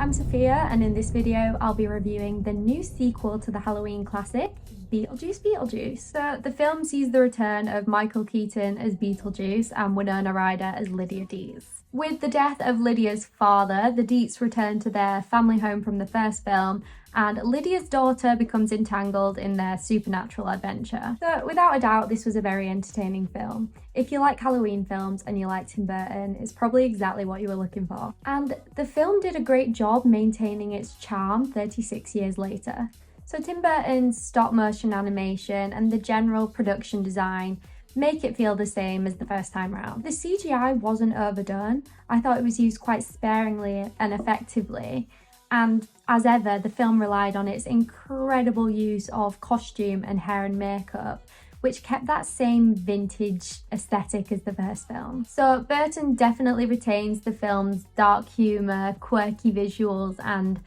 I'm Sophia, and in this video I'll be reviewing the new sequel to the Halloween classic, Beetlejuice Beetlejuice. So the film sees the return of Michael Keaton as Beetlejuice and Winona Ryder as Lydia Dees. With the death of Lydia's father, the Deets return to their family home from the first film, and Lydia's daughter becomes entangled in their supernatural adventure. So without a doubt, this was a very entertaining film. If you like Halloween films and you like Tim Burton, it's probably exactly what you were looking for. And the film did a great job maintaining its charm 36 years later. So Tim Burton's stop motion animation and the general production design make it feel the same as the first time round. The CGI wasn't overdone. I thought it was used quite sparingly and effectively. And as ever, the film relied on its incredible use of costume and hair and makeup, which kept that same vintage aesthetic as the first film. So Burton definitely retains the film's dark humour, quirky visuals, and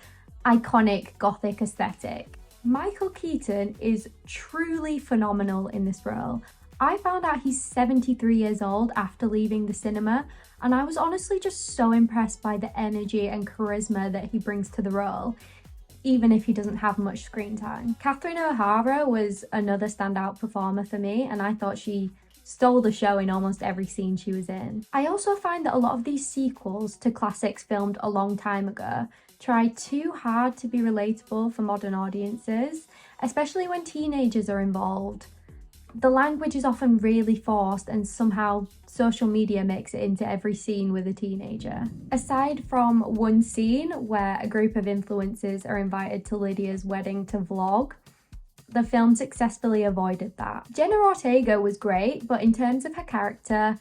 iconic gothic aesthetic. Michael Keaton is truly phenomenal in this role. I found out he's 73 years old after leaving the cinema, and I was honestly just so impressed by the energy and charisma that he brings to the role, even if he doesn't have much screen time. Catherine O'Hara was another standout performer for me, and I thought she stole the show in almost every scene she was in. I also find that a lot of these sequels to classics filmed a long time ago try too hard to be relatable for modern audiences, especially when teenagers are involved. The language is often really forced, and somehow social media makes it into every scene with a teenager. Aside from one scene where a group of influencers are invited to Lydia's wedding to vlog, the film successfully avoided that. Jenna Ortega was great, but in terms of her character,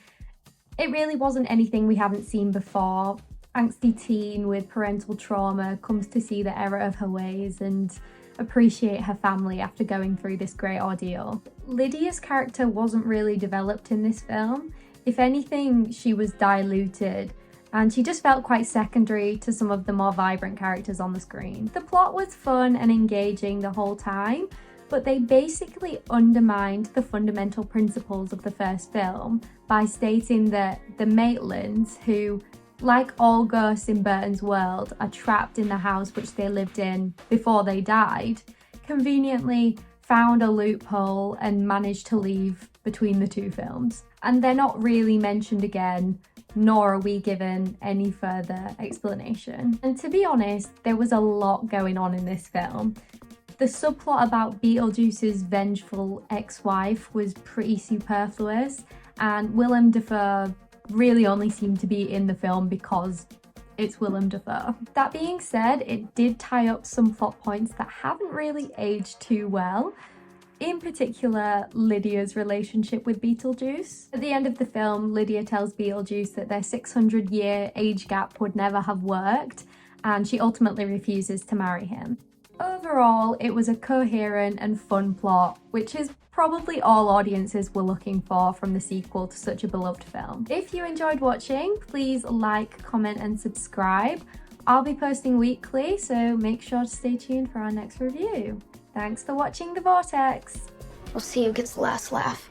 it really wasn't anything we haven't seen before. Angsty teen with parental trauma comes to see the error of her ways and appreciate her family after going through this great ordeal. Lydia's character wasn't really developed in this film. If anything, she was diluted, and she just felt quite secondary to some of the more vibrant characters on the screen. The plot was fun and engaging the whole time, but they basically undermined the fundamental principles of the first film by stating that the Maitlands, who, like all ghosts in Burton's world, are trapped in the house which they lived in before they died, conveniently found a loophole and managed to leave between the two films. And they're not really mentioned again, nor are we given any further explanation. And to be honest, there was a lot going on in this film. The subplot about Beetlejuice's vengeful ex-wife was pretty superfluous, and Willem Dafoe really only seemed to be in the film because it's Willem Dafoe. That being said, it did tie up some plot points that haven't really aged too well. In particular, Lydia's relationship with Beetlejuice. At the end of the film, Lydia tells Beetlejuice that their 600-year age gap would never have worked, and she ultimately refuses to marry him. Overall, it was a coherent and fun plot, which is probably all audiences were looking for from the sequel to such a beloved film. If you enjoyed watching, please like, comment and subscribe. I'll be posting weekly, so make sure to stay tuned for our next review. Thanks for watching The Vortex. We'll see who gets the last laugh.